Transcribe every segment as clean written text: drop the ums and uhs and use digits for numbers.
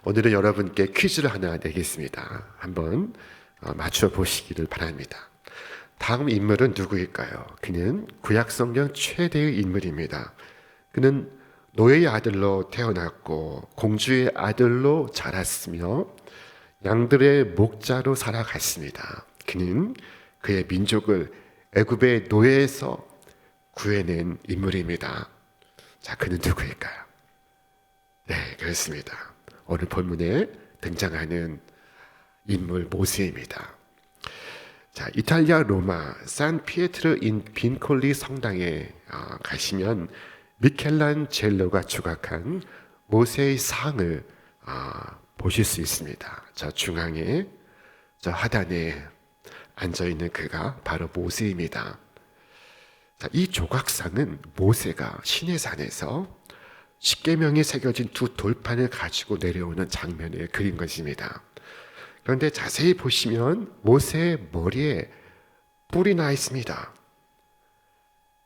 오늘은 여러분께 퀴즈를 하나 내겠습니다. 한번 맞춰보시기를 바랍니다. 다음 인물은 누구일까요? 그는 구약성경 최대의 인물입니다. 그는 노예의 아들로 태어났고 공주의 아들로 자랐으며 양들의 목자로 살아갔습니다. 그는 그의 민족을 애굽의 노예에서 구해낸 인물입니다. 자, 그는 누구일까요? 네, 그렇습니다. 오늘 본문에 등장하는 인물 모세입니다. 자, 이탈리아 로마 산피에트르 인 빈콜리 성당에 가시면 미켈란젤로가 조각한 모세의 상을 보실 수 있습니다. 저 중앙에 저 하단에 앉아 있는 그가 바로 모세입니다. 자, 이 조각상은 모세가 시내산에서 십계명이 새겨진 두 돌판을 가지고 내려오는 장면을 그린 것입니다. 그런데 자세히 보시면 모세의 머리에 뿔이 나 있습니다.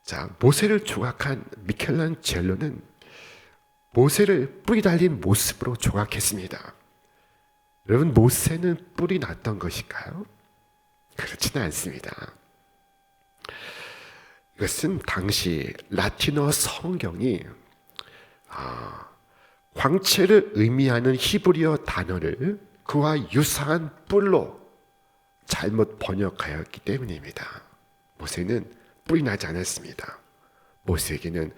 자, 모세를 조각한 미켈란젤로는 모세를 뿔이 달린 모습으로 조각했습니다. 여러분, 모세는 뿔이 났던 것일까요? 그렇지는 않습니다. 이것은 당시 라틴어 성경이 광채를 의미하는 히브리어 단어를 그와 유사한 뿔로 잘못 번역하였기 때문입니다. 모세는 뿔이 나지 않았습니다. 모세에게는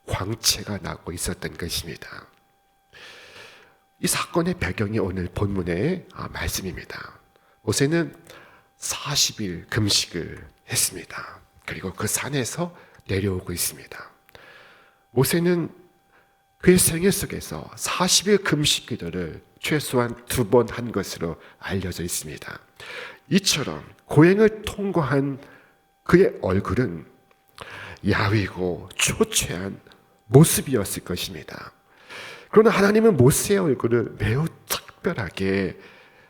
광채가 나고 있었던 것입니다. 이 사건의 배경이 오늘 본문의 말씀입니다. 모세는 40일 금식을 했습니다. 그리고 그 산에서 내려오고 있습니다. 모세는 그의 생애 속에서 40일 금식 기도를 최소한 2번 한 것으로 알려져 있습니다. 이처럼 고행을 통과한 그의 얼굴은 야위고 초췌한 모습이었을 것입니다. 그러나 하나님은 모세의 얼굴을 매우 특별하게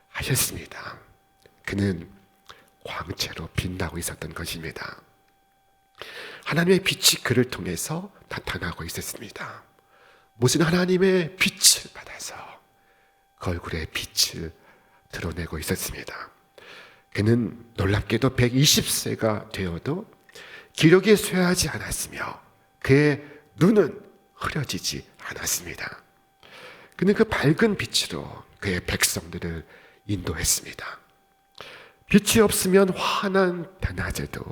하셨습니다. 그는 광채로 빛나고 있었던 것입니다. 하나님의 빛이 그를 통해서 나타나고 있었습니다. 모세는 하나님의 빛을 받아서 그 얼굴에 빛을 드러내고 있었습니다. 그는 놀랍게도 120세가 되어도 기력이 쇠하지 않았으며 그의 눈은 흐려지지 않았습니다. 그는 그 밝은 빛으로 그의 백성들을 인도했습니다. 빛이 없으면 환한 대낮에도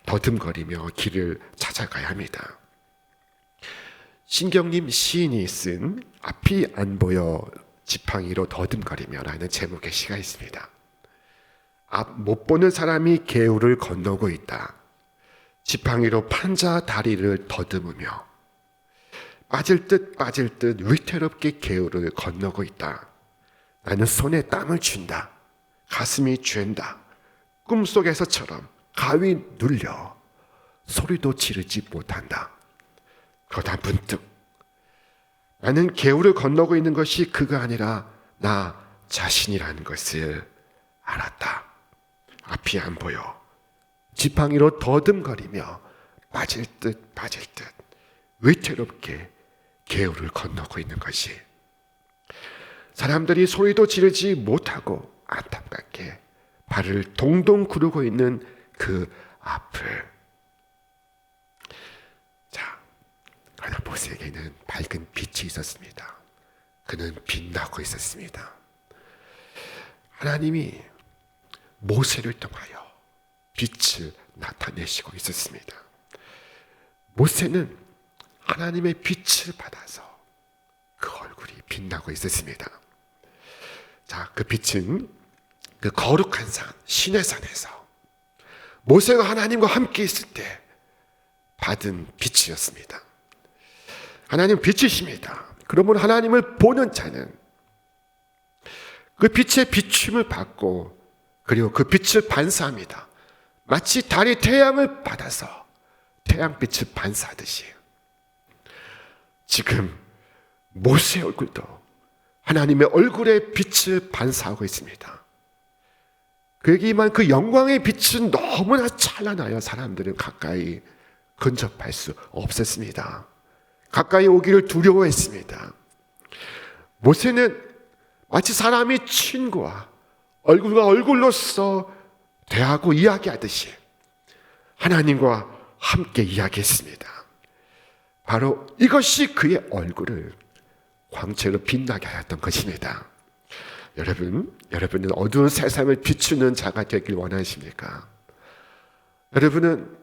더듬거리며 길을 찾아가야 합니다. 신경림 시인이 쓴 앞이 안 보여 지팡이로 더듬거리며 라는 제목의 시가 있습니다. 앞 못 보는 사람이 개울을 건너고 있다. 지팡이로 판자 다리를 더듬으며 빠질 듯 위태롭게 개울을 건너고 있다. 나는 손에 땀을 쥔다. 가슴이 죄다. 꿈속에서처럼 가위 눌려 소리도 지르지 못한다. 그러다 문득 나는 개울을 건너고 있는 것이 그가 아니라 나 자신이라는 것을 알았다. 앞이 안 보여 지팡이로 더듬거리며 빠질 듯 위태롭게 개울을 건너고 있는 것이, 사람들이 소리도 지르지 못하고 안타깝게 발을 동동 구르고 있는 그 앞을. 자, 그러나 모세에게는 밝은 빛이 있었습니다. 그는 빛나고 있었습니다. 하나님이 모세를 통하여 빛을 나타내시고 있었습니다. 모세는 하나님의 빛을 받아서 그 얼굴이 빛나고 있었습니다. 자, 그 빛은 그 거룩한 산, 시내산에서 모세가 하나님과 함께 있을 때 받은 빛이었습니다. 하나님 빛이십니다. 그러므로 하나님을 보는 자는 그 빛의 비춤을 받고 그리고 그 빛을 반사합니다. 마치 달이 태양을 받아서 태양빛을 반사하듯이 지금 모세의 얼굴도 하나님의 얼굴에 빛을 반사하고 있습니다. 그에게만 그 영광의 빛은 너무나 찬란하여 사람들은 가까이 근접할 수 없었습니다. 가까이 오기를 두려워했습니다. 모세는 마치 사람이 친구와 얼굴과 얼굴로서 대하고 이야기하듯이 하나님과 함께 이야기했습니다. 바로 이것이 그의 얼굴을 광채로 빛나게 하였던 것입니다. 여러분은 어두운 세상을 비추는 자가 되길 원하십니까? 여러분은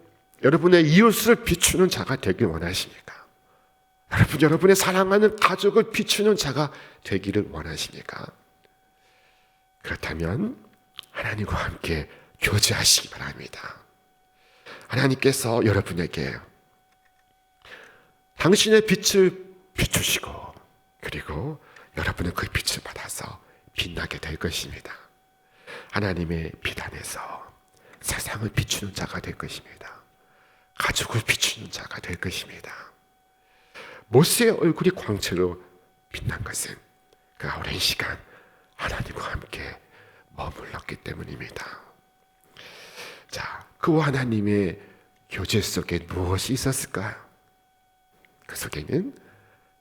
여러분의 이웃을 비추는 자가 되길 원하십니까? 여러분의 사랑하는 가족을 비추는 자가 되기를 원하십니까? 그렇다면 하나님과 함께 교제하시기 바랍니다. 하나님께서 여러분에게 당신의 빛을 비추시고 그리고 여러분은 그 빛을 받아서 빛나게 될 것입니다. 하나님의 빛 안에서 세상을 비추는 자가 될 것입니다. 가족을 비추는 자가 될 것입니다. 모세의 얼굴이 광채로 빛난 것은 그가 오랜 시간 하나님과 함께 머물렀기 때문입니다. 자, 그와 하나님의 교제 속에 무엇이 있었을까요? 그 속에는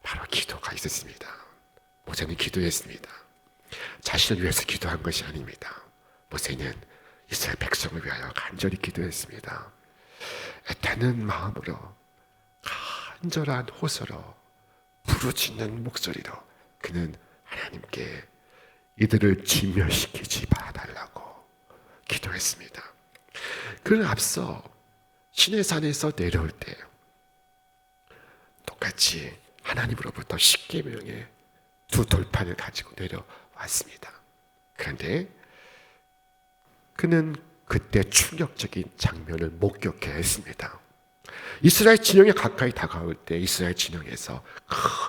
바로 기도가 있었습니다. 모세는 기도했습니다. 자신을 위해서 기도한 것이 아닙니다. 모세는 이스라엘 백성을 위하여 간절히 기도했습니다. 애타는 마음으로 간절한 호소로 부르짖는 목소리로 그는 하나님께 이들을 진멸시키지 말아달라고 기도했습니다. 그는 앞서 시내산에서 내려올 때 똑같이 하나님으로부터 10계명의 두 돌판을 가지고 내려왔습니다. 그런데 그는 그때 충격적인 장면을 목격해야 했습니다. 이스라엘 진영에 가까이 다가올 때 이스라엘 진영에서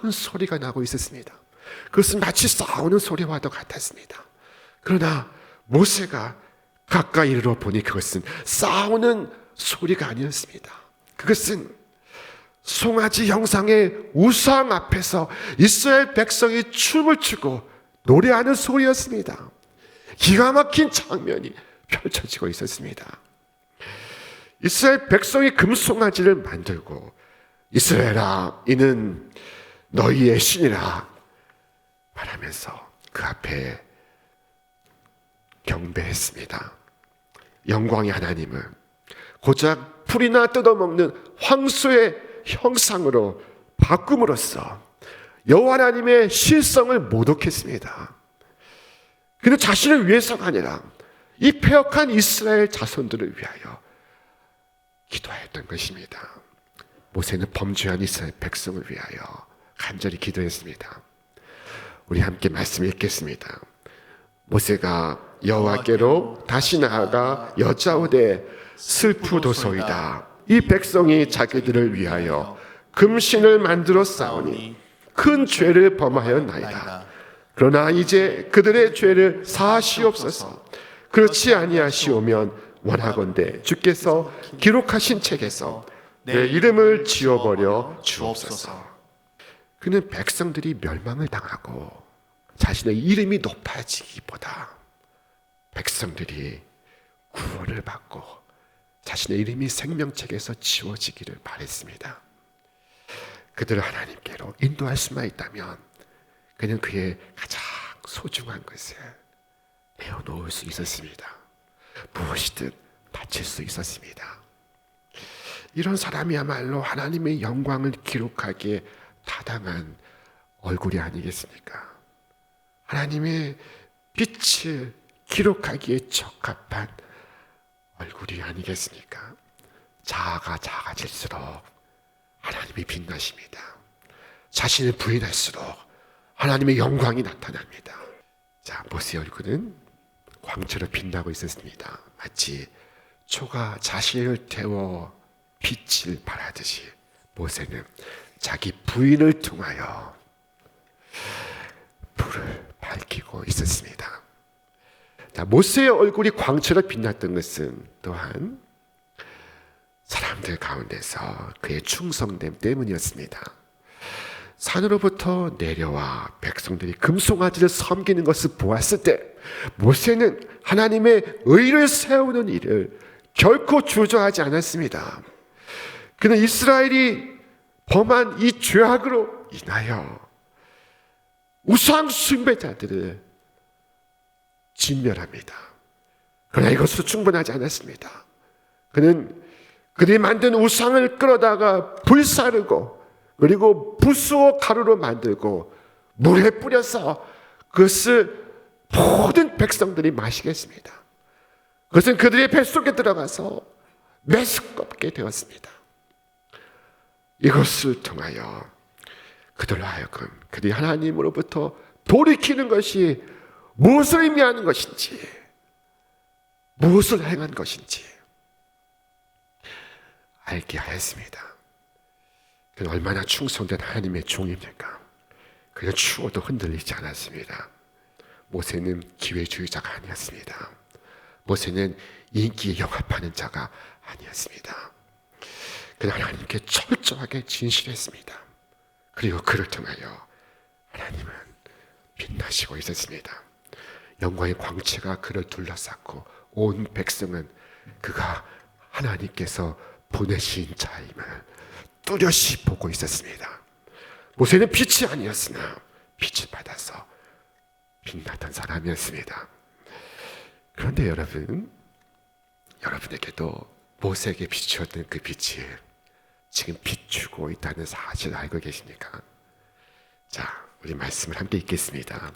큰 소리가 나고 있었습니다. 그것은 마치 싸우는 소리와도 같았습니다. 그러나 모세가 가까이 이르러 보니 그것은 싸우는 소리가 아니었습니다. 그것은 송아지 형상의 우상 앞에서 이스라엘 백성이 춤을 추고 노래하는 소리였습니다. 기가 막힌 장면이 펼쳐지고 있었습니다. 이스라엘 백성이 금송아지를 만들고 이스라엘아 이는 너희의 신이라 말하면서 그 앞에 경배했습니다. 영광의 하나님을 고작 풀이나 뜯어먹는 황소의 형상으로 바꿈으로써 여호와 하나님의 실성을 모독했습니다. 그는 자신을 위해서가 아니라 이 패역한 이스라엘 자손들을 위하여 기도하였던 것입니다. 모세는 범죄한 이스라엘 백성을 위하여 간절히 기도했습니다. 우리 함께 말씀 읽겠습니다. 모세가 여호와께로 다시 나아가 여짜오되 슬프도소이다. 이 백성이 자기들을 위하여 금신을 만들어 싸우니 큰 죄를 범하였나이다. 그러나 이제 그들의 죄를 사하시옵소서. 그렇지 아니하시오면 원하건대 주께서 기록하신 책에서 내 이름을 지워버려 주옵소서. 그는 백성들이 멸망을 당하고 자신의 이름이 높아지기보다 백성들이 구원을 받고 자신의 이름이 생명책에서 지워지기를 바랬습니다. 그들을 하나님께로 인도할 수만 있다면 그는 그의 가장 소중한 것을 내어놓을 수 있었습니다. 무엇이든 바칠 수 있었습니다. 이런 사람이야말로 하나님의 영광을 기록하기에 타당한 얼굴이 아니겠습니까? 하나님의 빛을 기록하기에 적합한 얼굴이 아니겠습니까? 자아가 작아질수록 하나님이 빛나십니다. 자신을 부인할수록 하나님의 영광이 나타납니다. 자, 모세의 얼굴은 광채로 빛나고 있었습니다. 마치 초가 자신을 태워 빛을 발하듯이 모세는 자기 부인을 통하여 불을 밝히고 있었습니다. 자, 모세의 얼굴이 광채로 빛났던 것은 또한 사람들 가운데서 그의 충성됨 때문이었습니다. 산으로부터 내려와 백성들이 금송아지를 섬기는 것을 보았을 때 모세는 하나님의 의를 세우는 일을 결코 주저하지 않았습니다. 그는 이스라엘이 범한 이 죄악으로 인하여 우상 숭배자들을 진멸합니다. 그러나 이것으로 충분하지 않았습니다. 그는 그들이 만든 우상을 끌어다가 불사르고 그리고 부수어 가루로 만들고 물에 뿌려서 그것을 모든 백성들이 마시게 했습니다. 그것은 그들의 뱃속에 들어가서 메스껍게 되었습니다. 이것을 통하여 그들로 하여금 그들이 하나님으로부터 돌이키는 것이 무엇을 의미하는 것인지, 무엇을 행한 것인지 알게 하였습니다. 그는 얼마나 충성된 하나님의 종입니까? 그는 추워도 흔들리지 않았습니다. 모세는 기회주의자가 아니었습니다. 모세는 인기에 영합하는 자가 아니었습니다. 그는 하나님께 철저하게 진실했습니다. 그리고 그를 통하여 하나님은 빛나시고 있었습니다. 영광의 광채가 그를 둘러쌌고 온 백성은 그가 하나님께서 보내신 자임을 뚜렷이 보고 있었습니다. 모세는 빛이 아니었으나 빛을 받아서 빛나던 사람이었습니다. 그런데 여러분에게도 모세에게 비추었던 그 빛이 지금 비추고 있다는 사실을 알고 계십니까? 자, 우리 말씀을 함께 읽겠습니다.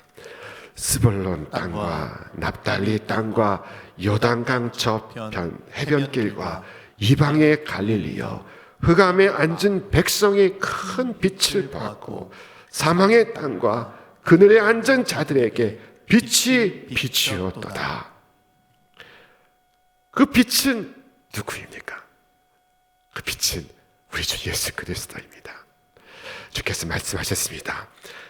스불론 땅과 납달리 땅과 요단강 저편 해변길과 이방의 갈릴리여, 흑암에 앉은 백성이 큰 빛을 보았고 사망의 땅과 그늘에 앉은 자들에게 빛이 비추었도다. 그 빛은 누구입니까? 그 빛은 우리 주 예수 그리스도입니다. 주께서 말씀하셨습니다.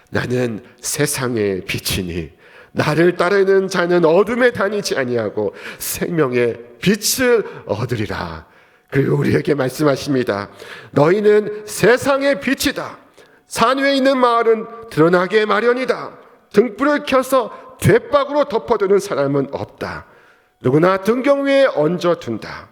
나는 세상의 빛이니 나를 따르는 자는 어둠에 다니지 아니하고 생명의 빛을 얻으리라. 그리고 우리에게 말씀하십니다. 너희는 세상의 빛이다. 산 위에 있는 마을은 드러나게 마련이다. 등불을 켜서 돛박으로 덮어두는 사람은 없다. 누구나 등경 위에 얹어둔다.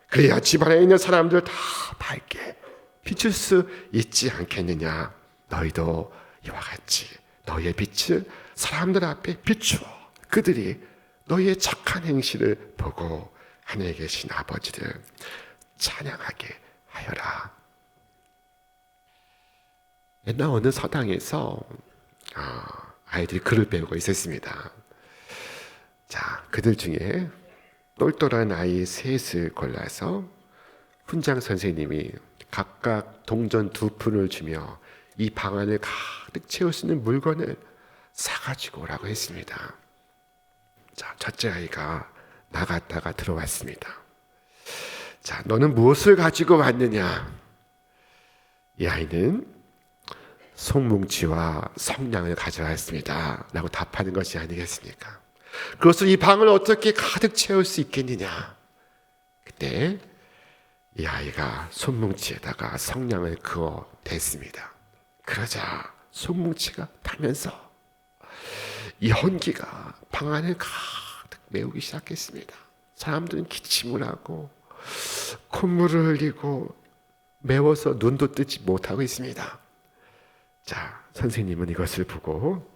그래야 집안에 있는 사람들 다 밝게 비출 수 있지 않겠느냐. 너희도 이와 같이 너희의 빛을 사람들 앞에 비추어 그들이 너희의 착한 행실을 보고 하늘에 계신 아버지를 찬양하게 하여라. 옛날 어느 서당에서 아이들이 글을 배우고 있었습니다. 자, 그들 중에 똘똘한 아이 셋을 골라서 훈장 선생님이 각각 동전 2푼을 주며 이 방 안을 가득 채울 수 있는 물건을 사가지고 오라고 했습니다. 자, 첫째 아이가 나갔다가 들어왔습니다. 자, 너는 무엇을 가지고 왔느냐? 이 아이는 송뭉치와 성냥을 가져왔습니다 라고 답하는 것이 아니겠습니까? 그것을 이 방을 어떻게 가득 채울 수 있겠느냐? 그때 이 아이가 손뭉치에다가 성냥을 그어 댔습니다. 그러자 손뭉치가 타면서 이 헌기가 방 안을 가득 메우기 시작했습니다. 사람들은 기침을 하고 콧물을 흘리고 매워서 눈도 뜨지 못하고 있습니다. 자, 선생님은 이것을 보고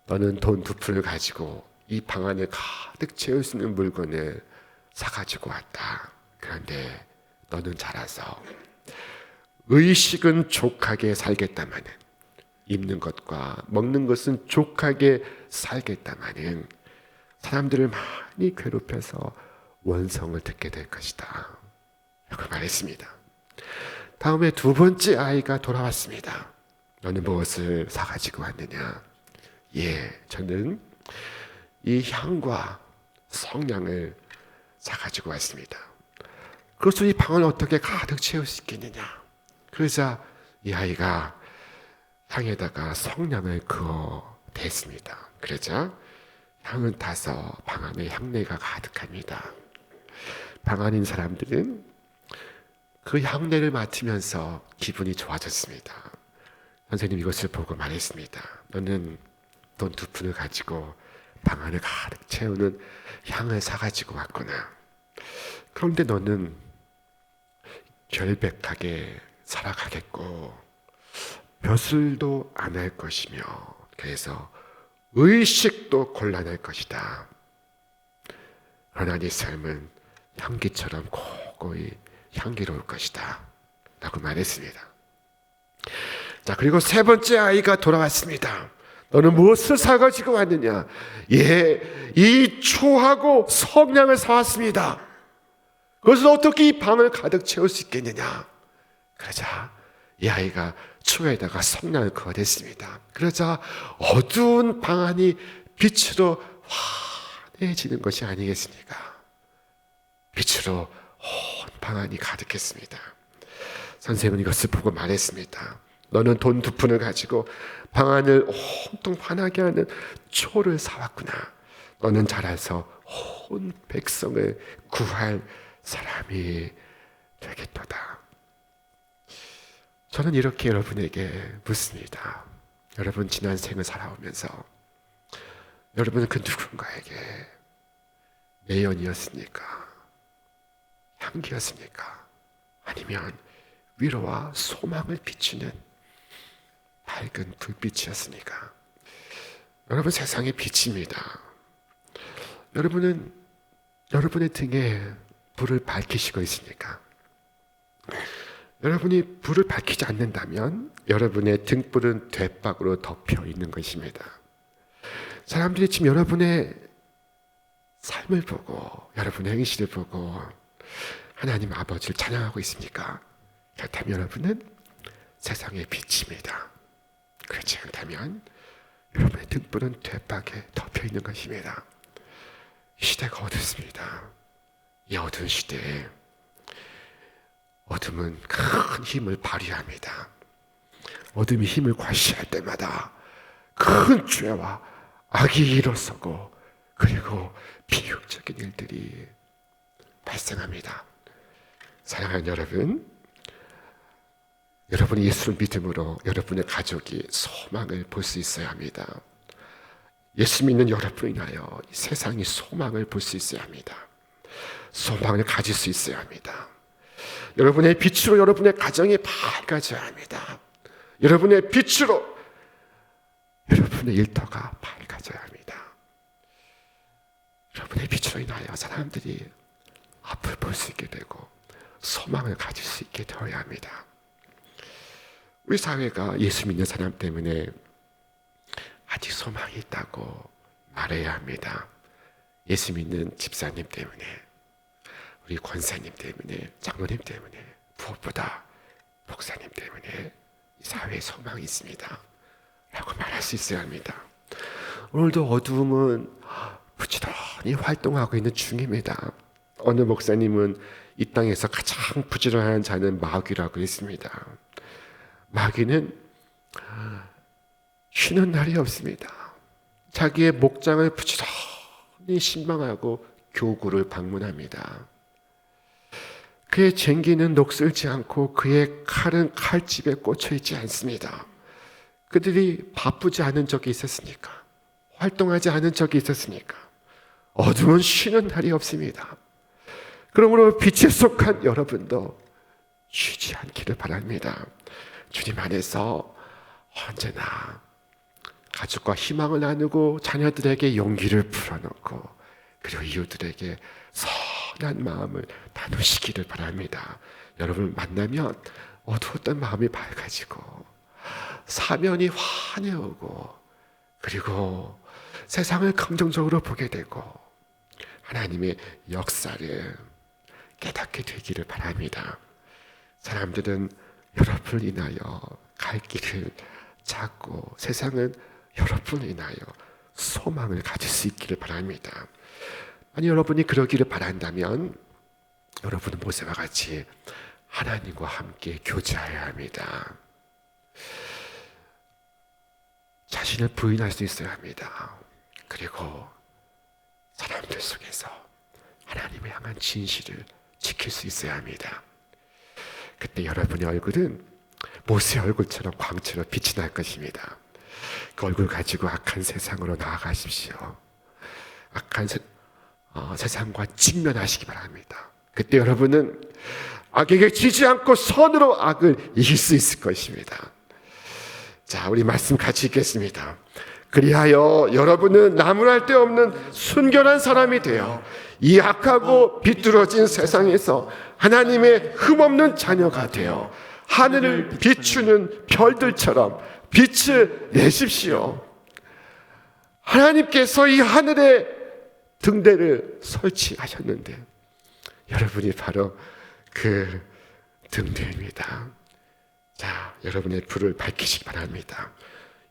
너는 돈 2푼을 가지고 이 방 안을 가득 채울 수 있는 물건을 사가지고 왔다. 그런데 너는 자라서 의식은 족하게 살겠다마는, 입는 것과 먹는 것은 족하게 살겠다마는 사람들을 많이 괴롭혀서 원성을 듣게 될 것이다 라고 말했습니다. 다음에 2번째 아이가 돌아왔습니다. 너는 무엇을 사가지고 왔느냐? 예, 저는 이 향과 성냥을 사가지고 왔습니다. 그것으로 이 방을 어떻게 가득 채울 수 있겠느냐? 그러자 이 아이가 향에다가 성냥을 그어 댔습니다. 그러자 향은 타서 방 안에 향내가 가득합니다. 방 안인 사람들은 그 향내를 맡으면서 기분이 좋아졌습니다. 선생님 이것을 보고 말했습니다. 너는 돈 2푼을 가지고 방 안을 가득 채우는 향을 사가지고 왔구나. 그런데 너는 결백하게 살아가겠고 벼슬도 안 할 것이며 그래서 의식도 곤란할 것이다. 그러나 네 삶은 향기처럼 고고히 향기로울 것이다 라고 말했습니다. 자, 그리고 세 번째 아이가 돌아왔습니다. 너는 무엇을 사가지고 왔느냐? 예, 이 초하고 성냥을 사왔습니다. 그것을 어떻게 이 방을 가득 채울 수 있겠느냐? 그러자 이 아이가 초에다가 성냥을 그어댔습니다. 그러자 어두운 방 안이 빛으로 환해지는 것이 아니겠습니까? 빛으로 온 방 안이 가득했습니다. 선생님은 이것을 보고 말했습니다. 너는 돈 2푼을 가지고 방 안을 온통 환하게 하는 초를 사왔구나. 너는 자라서 온 백성을 구할 사람이 되겠도다. 저는 이렇게 여러분에게 묻습니다. 여러분 지난 생을 살아오면서 여러분은 그 누군가에게 매연이었습니까? 향기였습니까? 아니면 위로와 소망을 비추는 밝은 불빛이었습니까? 여러분 세상의 빛입니다. 여러분은 여러분의 등에 불을 밝히시고 있습니까? 여러분이 불을 밝히지 않는다면 여러분의 등불은 대박으로 덮여 있는 것입니다. 사람들이 지금 여러분의 삶을 보고 여러분의 행실을 보고 하나님 아버지를 찬양하고 있습니까? 그렇다면 여러분은 세상의 빛입니다. 그렇지 않다면 여러분의 등불은 대박에 덮여 있는 것입니다. 시대가 어둡습니다. 이 어두운 시대에 어둠은 큰 힘을 발휘합니다. 어둠이 힘을 과시할 때마다 큰 죄와 악이 일어서고 그리고 비극적인 일들이 발생합니다. 사랑하는 여러분, 여러분이 예수를 믿음으로 여러분의 가족이 소망을 볼 수 있어야 합니다. 예수 믿는 여러분을 인하여 이 세상이 소망을 볼 수 있어야 합니다. 소망을 가질 수 있어야 합니다. 여러분의 빛으로 여러분의 가정이 밝아져야 합니다. 여러분의 빛으로 여러분의 일터가 밝아져야 합니다. 여러분의 빛으로 인하여 사람들이 앞을 볼 수 있게 되고 소망을 가질 수 있게 되어야 합니다. 우리 사회가 예수 믿는 사람 때문에 아직 소망이 있다고 말해야 합니다. 예수 믿는 집사님 때문에, 우리 권사님 때문에, 장로님 때문에, 무엇보다 목사님 때문에 이 사회에 소망이 있습니다 라고 말할 수 있어야 합니다. 오늘도 어두움은 부지런히 활동하고 있는 중입니다. 어느 목사님은 이 땅에서 가장 부지런한 자는 마귀라고 했습니다. 마귀는 쉬는 날이 없습니다. 자기의 목장을 부지런히 신방하고 교구를 방문합니다. 그의 쟁기는 녹슬지 않고 그의 칼은 칼집에 꽂혀 있지 않습니다. 그들이 바쁘지 않은 적이 있었습니까? 활동하지 않은 적이 있었습니까? 어둠은 쉬는 날이 없습니다. 그러므로 빛에 속한 여러분도 쉬지 않기를 바랍니다. 주님 안에서 언제나 가족과 희망을 나누고 자녀들에게 용기를 불어넣고 그리고 이웃들에게 선한 마음을 나누시기를 바랍니다. 여러분을 만나면 어두웠던 마음이 밝아지고 사면이 환해오고 그리고 세상을 긍정적으로 보게 되고 하나님의 역사를 깨닫게 되기를 바랍니다. 사람들은 여러분을 인하여 갈 길을 찾고 세상은 여러분을 인하여 소망을 가질 수 있기를 바랍니다. 아니 여러분이 그러기를 바란다면 여러분은 모세와 같이 하나님과 함께 교제해야 합니다. 자신을 부인할 수 있어야 합니다. 그리고 사람들 속에서 하나님을 향한 진실을 지킬 수 있어야 합니다. 그때 여러분의 얼굴은 모세 얼굴처럼 광채로 빛이 날 것입니다. 그 얼굴 가지고 악한 세상으로 나아가십시오. 악한 세상과 직면하시기 바랍니다. 그때 여러분은 악에게 지지 않고 선으로 악을 이길 수 있을 것입니다. 자, 우리 말씀 같이 읽겠습니다. 그리하여 여러분은 나무랄 데 없는 순결한 사람이 되어 이 악하고 비뚤어진 세상에서 하나님의 흠없는 자녀가 되어 하늘을 비추는 별들처럼 빛을 내십시오. 하나님께서 이 하늘에 등대를 설치하셨는데 여러분이 바로 그 등대입니다. 자, 여러분의 불을 밝히시기 바랍니다.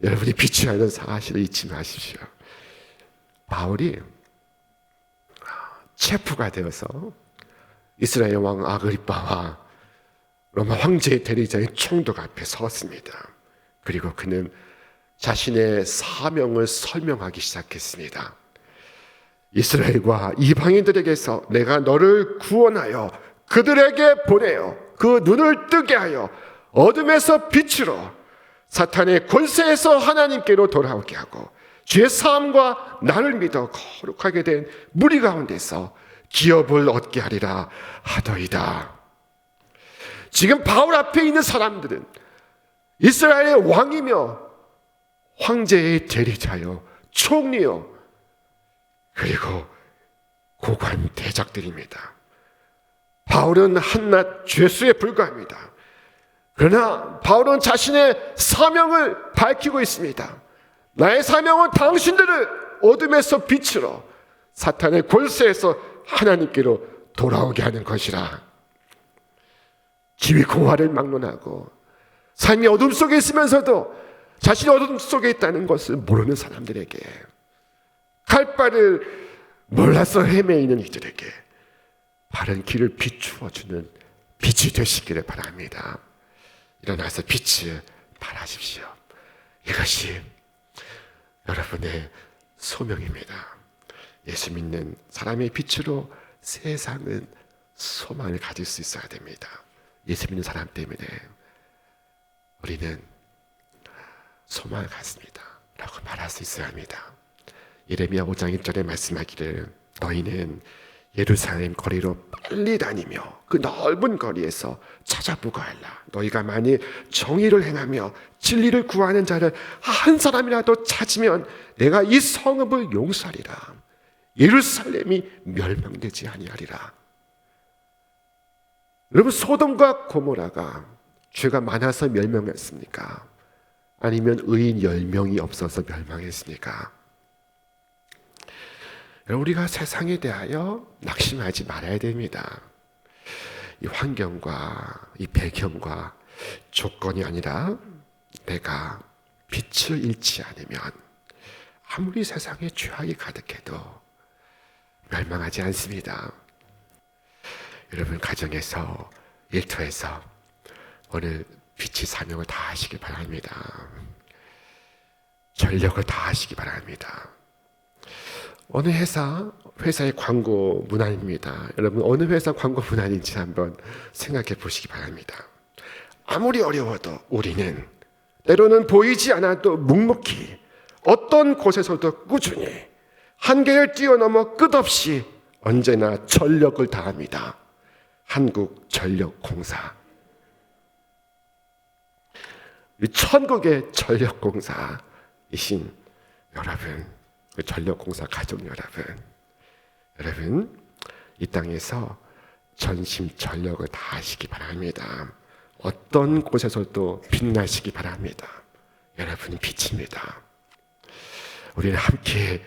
여러분이 빛이 하는 사실을 잊지 마십시오. 바울이 체포가 되어서 이스라엘 왕 아그리빠와 로마 황제의 대리자인 총독 앞에 섰습니다. 그리고 그는 자신의 사명을 설명하기 시작했습니다. 이스라엘과 이방인들에게서 내가 너를 구원하여 그들에게 보내어 그 눈을 뜨게 하여 어둠에서 빛으로 사탄의 권세에서 하나님께로 돌아오게 하고 죄 사함과 나를 믿어 거룩하게 된 무리 가운데서 기업을 얻게 하리라 하더이다. 지금 바울 앞에 있는 사람들은 이스라엘의 왕이며 황제의 대리자요 총리요 그리고 고관 대작들입니다. 바울은 한낱 죄수에 불과합니다. 그러나 바울은 자신의 사명을 밝히고 있습니다. 나의 사명은 당신들을 어둠에서 빛으로 사탄의 권세에서 하나님께로 돌아오게 하는 것이라. 기위 공화를 막론하고 삶이 어둠 속에 있으면서도 자신이 어둠 속에 있다는 것을 모르는 사람들에게, 칼바를 몰라서 헤매이는 이들에게 바른 길을 비추어주는 빛이 되시기를 바랍니다. 일어나서 빛을 발하십시오. 이것이 여러분의 소명입니다. 예수 믿는 사람의 빛으로 세상은 소망을 가질 수 있어야 됩니다. 예수 믿는 사람 때문에 우리는 소망을 갖습니다 라고 말할 수 있어야 합니다. 예레미야 5장 1절에 말씀하기를 너희는 예루살렘 거리로 빨리 다니며 그 넓은 거리에서 찾아보고 알라. 너희가 만일 정의를 행하며 진리를 구하는 자를 한 사람이라도 찾으면 내가 이 성읍을 용서하리라. 예루살렘이 멸망되지 아니하리라. 여러분, 소돔과 고모라가 죄가 많아서 멸망했습니까? 아니면 의인 10명이 없어서 멸망했습니까? 우리가 세상에 대하여 낙심하지 말아야 됩니다. 이 환경과 이 배경과 조건이 아니라 내가 빛을 잃지 않으면 아무리 세상에 죄악이 가득해도 멸망하지 않습니다. 여러분, 가정에서, 일터에서 오늘 빛이 사명을 다하시기 바랍니다. 전력을 다하시기 바랍니다. 어느 회사의 광고 문안입니다. 여러분, 어느 회사 광고 문안인지 한번 생각해 보시기 바랍니다. 아무리 어려워도 우리는 때로는 보이지 않아도 묵묵히 어떤 곳에서도 꾸준히 한계를 뛰어넘어 끝없이 언제나 전력을 다합니다. 한국전력공사. 천국의 전력공사이신 여러분, 전력공사 가족 여러분, 이 땅에서 전심전력을 다하시기 바랍니다. 어떤 곳에서도 빛나시기 바랍니다. 여러분이 빛입니다. 우리는 함께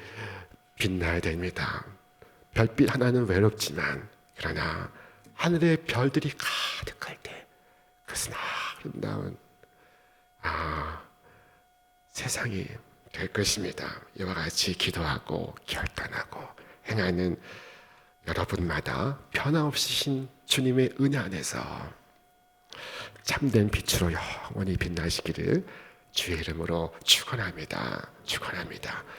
빛나야 됩니다. 별빛 하나는 외롭지만 그러나 하늘의 별들이 가득할 때 그것은 아름다운 세상이 될 것입니다. 이와 같이 기도하고 결단하고 행하는 여러분마다 변함없으신 주님의 은혜 안에서 참된 빛으로 영원히 빛나시기를 주의 이름으로 축원합니다.